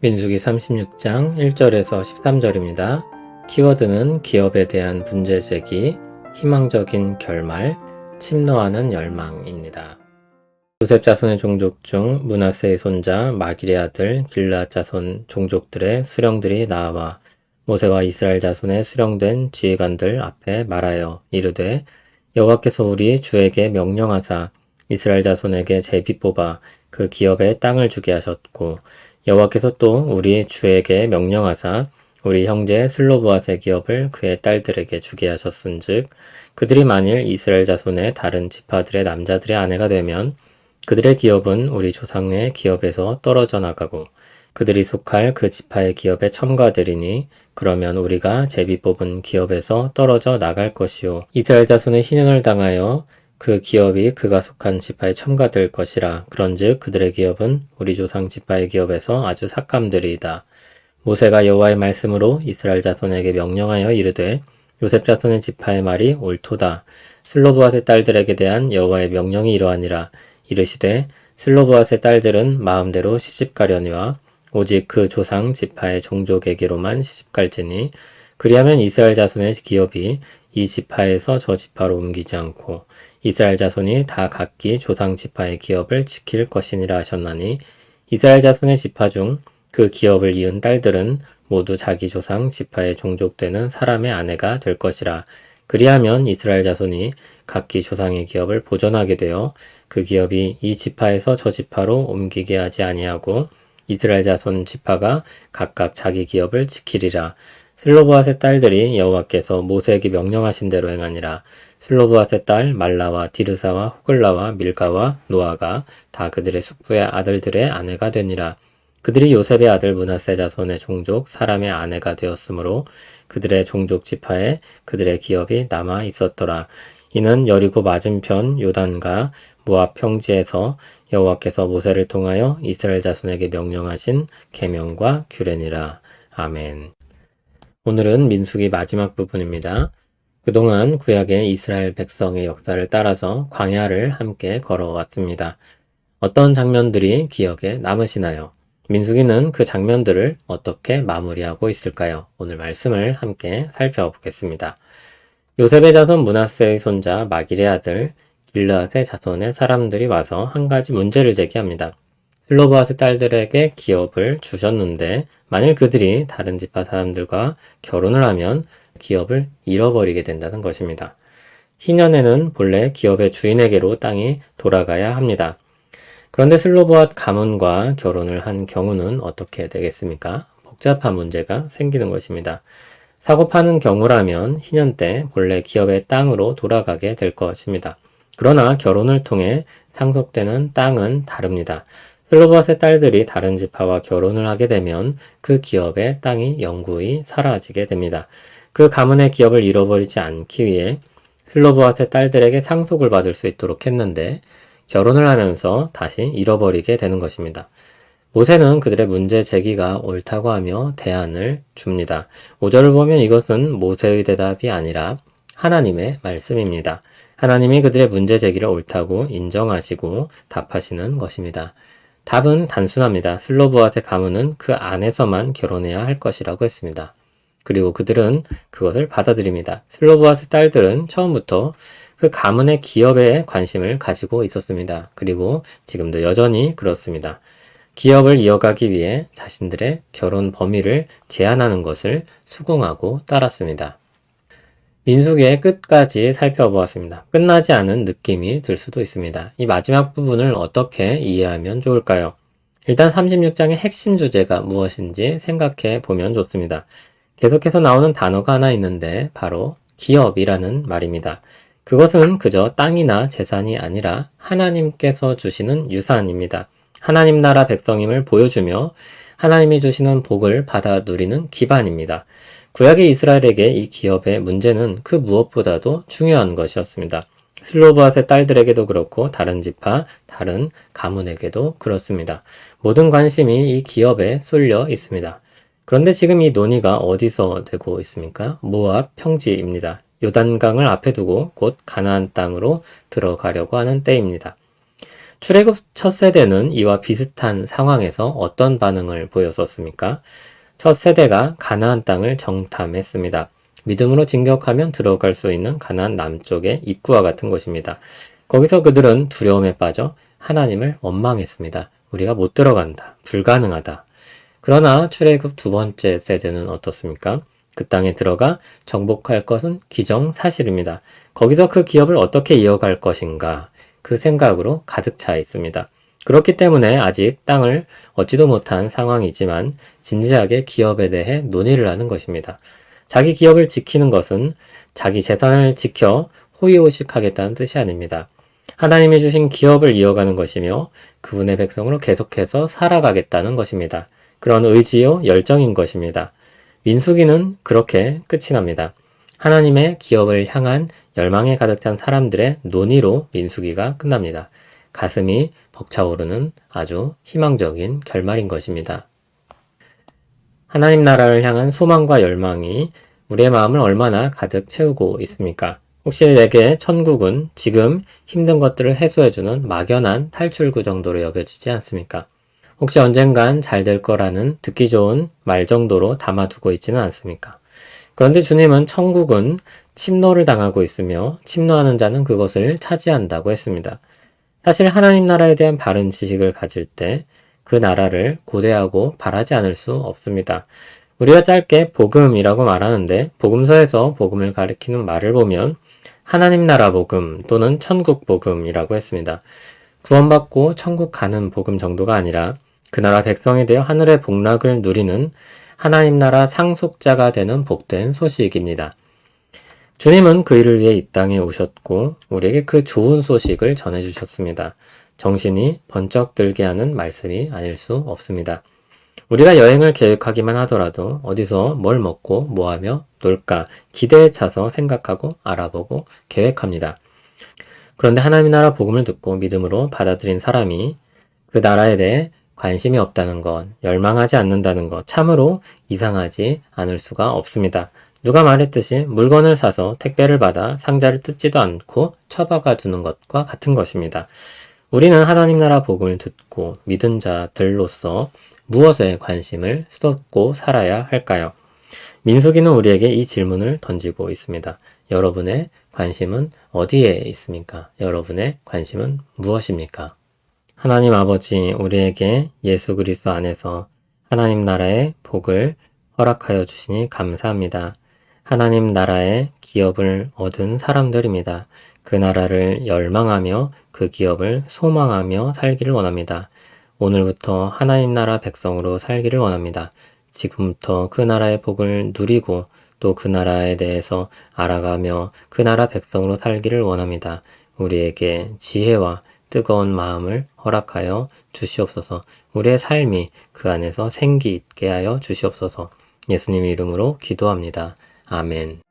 민수기 36장 1절에서 13절입니다. 키워드는 기업에 대한 문제 제기, 희망적인 결말, 침노하는 열망입니다. 요셉 자손의 종족 중 므낫세의 손자 마길의 아들 길르앗 자손 종족들의 수령들이 나와 모세와 이스라엘 자손의 수령된 지휘관들 앞에 말하여 이르되 여호와께서 우리 주에게 명령하사 이스라엘 자손에게 제비 뽑아 그 기업에 땅을 주게 하셨고 여호와께서 또 우리 주에게 명령하사 우리 형제 슬로브앗의 기업을 그의 딸들에게 주게 하셨은즉 그들이 만일 이스라엘 자손의 다른 지파들의 남자들의 아내가 되면 그들의 기업은 우리 조상의 기업에서 떨어져 나가고 그들이 속할 그 지파의 기업에 첨가되리니 그러면 우리가 제비 뽑은 기업에서 떨어져 나갈 것이요 이스라엘 자손의 희년을 당하여 그 기업이 그가 속한 지파에 첨가될 것이라. 그런즉 그들의 기업은 우리 조상 지파의 기업에서 아주 삭감되리이다. 모세가 여호와의 말씀으로 이스라엘 자손에게 명령하여 이르되 요셉 자손의 지파의 말이 옳도다. 슬로브앗의 딸들에게 대한 여호와의 명령이 이러하니라. 이르시되 슬로브앗의 딸들은 마음대로 시집가려니와 오직 그 조상 지파의 종족에게로만 시집갈지니 그리하면 이스라엘 자손의 기업이 이 지파에서 저 지파로 옮기지 않고 이스라엘 자손이 다 각기 조상 지파의 기업을 지킬 것이니라 하셨나니 이스라엘 자손의 지파 중 그 기업을 이은 딸들은 모두 자기 조상 지파의 종족되는 사람의 아내가 될 것이라. 그리하면 이스라엘 자손이 각기 조상의 기업을 보존하게 되어 그 기업이 이 지파에서 저 지파로 옮기게 하지 아니하고 이스라엘 자손 지파가 각각 자기 기업을 지키리라. 슬로브앗의 딸들이 여호와께서 모세에게 명령하신 대로 행하니라. 슬로브앗의 딸 말라와 디르사와 호글라와 밀가와 노아가 다 그들의 숙부의 아들들의 아내가 되니라. 그들이 요셉의 아들 므낫세 자손의 종족 사람의 아내가 되었으므로 그들의 종족 지파에 그들의 기업이 남아 있었더라. 이는 여리고 맞은편 요단과 모압 평지에서 여호와께서 모세를 통하여 이스라엘 자손에게 명령하신 계명과 규례니라. 아멘. 오늘은 민수기 마지막 부분입니다. 그동안 구약의 이스라엘 백성의 역사를 따라서 광야를 함께 걸어왔습니다. 어떤 장면들이 기억에 남으시나요? 민수기는 그 장면들을 어떻게 마무리하고 있을까요? 오늘 말씀을 함께 살펴보겠습니다. 요셉의 자손 므낫세의 손자 마길의 아들 길르앗의 자손의 사람들이 와서 한 가지 문제를 제기합니다. 슬로브앗의 딸들에게 기업을 주셨는데 만일 그들이 다른 지파 사람들과 결혼을 하면 기업을 잃어버리게 된다는 것입니다. 희년에는 본래 기업의 주인에게로 땅이 돌아가야 합니다. 그런데 슬로브앗 가문과 결혼을 한 경우는 어떻게 되겠습니까? 복잡한 문제가 생기는 것입니다. 사고 파는 경우라면 희년 때 본래 기업의 땅으로 돌아가게 될 것입니다. 그러나 결혼을 통해 상속되는 땅은 다릅니다. 슬로브앗의 딸들이 다른 지파와 결혼을 하게 되면 그 기업의 땅이 영구히 사라지게 됩니다. 그 가문의 기업을 잃어버리지 않기 위해 슬로브앗의 딸들에게 상속을 받을 수 있도록 했는데 결혼을 하면서 다시 잃어버리게 되는 것입니다. 모세는 그들의 문제 제기가 옳다고 하며 대안을 줍니다. 5절을 보면 이것은 모세의 대답이 아니라 하나님의 말씀입니다. 하나님이 그들의 문제 제기를 옳다고 인정하시고 답하시는 것입니다. 답은 단순합니다. 슬로브앗의 가문은 그 안에서만 결혼해야 할 것이라고 했습니다. 그리고 그들은 그것을 받아들입니다. 슬로브앗의 딸들은 처음부터 그 가문의 기업에 관심을 가지고 있었습니다. 그리고 지금도 여전히 그렇습니다. 기업을 이어가기 위해 자신들의 결혼 범위를 제한하는 것을 수긍하고 따랐습니다. 민수기의 끝까지 살펴보았습니다. 끝나지 않은 느낌이 들 수도 있습니다. 이 마지막 부분을 어떻게 이해하면 좋을까요? 일단 36장의 핵심 주제가 무엇인지 생각해 보면 좋습니다. 계속해서 나오는 단어가 하나 있는데 바로 기업이라는 말입니다. 그것은 그저 땅이나 재산이 아니라 하나님께서 주시는 유산입니다. 하나님 나라 백성임을 보여주며 하나님이 주시는 복을 받아 누리는 기반입니다. 구약의 이스라엘에게 이 기업의 문제는 그 무엇보다도 중요한 것이었습니다. 슬로브앗의 딸들에게도 그렇고 다른 지파, 다른 가문에게도 그렇습니다. 모든 관심이 이 기업에 쏠려 있습니다. 그런데 지금 이 논의가 어디서 되고 있습니까? 모압 평지입니다. 요단강을 앞에 두고 곧 가나안 땅으로 들어가려고 하는 때입니다. 출애굽 첫 세대는 이와 비슷한 상황에서 어떤 반응을 보였었습니까? 첫 세대가 가나안 땅을 정탐했습니다. 믿음으로 진격하면 들어갈 수 있는 가나안 남쪽의 입구와 같은 곳입니다. 거기서 그들은 두려움에 빠져 하나님을 원망했습니다. 우리가 못 들어간다. 불가능하다. 그러나 출애굽 두 번째 세대는 어떻습니까? 그 땅에 들어가 정복할 것은 기정사실입니다. 거기서 그 기업을 어떻게 이어갈 것인가 그 생각으로 가득 차 있습니다. 그렇기 때문에 아직 땅을 얻지도 못한 상황이지만 진지하게 기업에 대해 논의를 하는 것입니다. 자기 기업을 지키는 것은 자기 재산을 지켜 호의호식하겠다는 뜻이 아닙니다. 하나님이 주신 기업을 이어가는 것이며 그분의 백성으로 계속해서 살아가겠다는 것입니다. 그런 의지요 열정인 것입니다. 민수기는 그렇게 끝이 납니다. 하나님의 기업을 향한 열망에 가득 찬 사람들의 논의로 민수기가 끝납니다. 가슴이 벅차오르는 아주 희망적인 결말인 것입니다. 하나님 나라를 향한 소망과 열망이 우리의 마음을 얼마나 가득 채우고 있습니까? 혹시 내게 천국은 지금 힘든 것들을 해소해주는 막연한 탈출구 정도로 여겨지지 않습니까? 혹시 언젠간 잘 될 거라는 듣기 좋은 말 정도로 담아두고 있지는 않습니까? 그런데 주님은 천국은 침노를 당하고 있으며 침노하는 자는 그것을 차지한다고 했습니다. 사실 하나님 나라에 대한 바른 지식을 가질 때 그 나라를 고대하고 바라지 않을 수 없습니다. 우리가 짧게 복음이라고 말하는데 복음서에서 복음을 가리키는 말을 보면 하나님 나라 복음 또는 천국 복음이라고 했습니다. 구원받고 천국 가는 복음 정도가 아니라 그 나라 백성이 되어 하늘의 복락을 누리는 하나님 나라 상속자가 되는 복된 소식입니다. 주님은 그 일을 위해 이 땅에 오셨고 우리에게 그 좋은 소식을 전해주셨습니다. 정신이 번쩍 들게 하는 말씀이 아닐 수 없습니다. 우리가 여행을 계획하기만 하더라도 어디서 뭘 먹고 뭐하며 놀까 기대에 차서 생각하고 알아보고 계획합니다. 그런데 하나님 나라 복음을 듣고 믿음으로 받아들인 사람이 그 나라에 대해 관심이 없다는 것, 열망하지 않는다는 것, 참으로 이상하지 않을 수가 없습니다. 누가 말했듯이 물건을 사서 택배를 받아 상자를 뜯지도 않고 처박아 두는 것과 같은 것입니다. 우리는 하나님 나라 복음을 듣고 믿은 자들로서 무엇에 관심을 쏟고 살아야 할까요? 민수기는 우리에게 이 질문을 던지고 있습니다. 여러분의 관심은 어디에 있습니까? 여러분의 관심은 무엇입니까? 하나님 아버지, 우리에게 예수 그리스도 안에서 하나님 나라의 복을 허락하여 주시니 감사합니다. 하나님 나라의 기업을 얻은 사람들입니다. 그 나라를 열망하며 그 기업을 소망하며 살기를 원합니다. 오늘부터 하나님 나라 백성으로 살기를 원합니다. 지금부터 그 나라의 복을 누리고 또 그 나라에 대해서 알아가며 그 나라 백성으로 살기를 원합니다. 우리에게 지혜와 뜨거운 마음을 허락하여 주시옵소서. 우리의 삶이 그 안에서 생기 있게 하여 주시옵소서. 예수님의 이름으로 기도합니다. 아멘.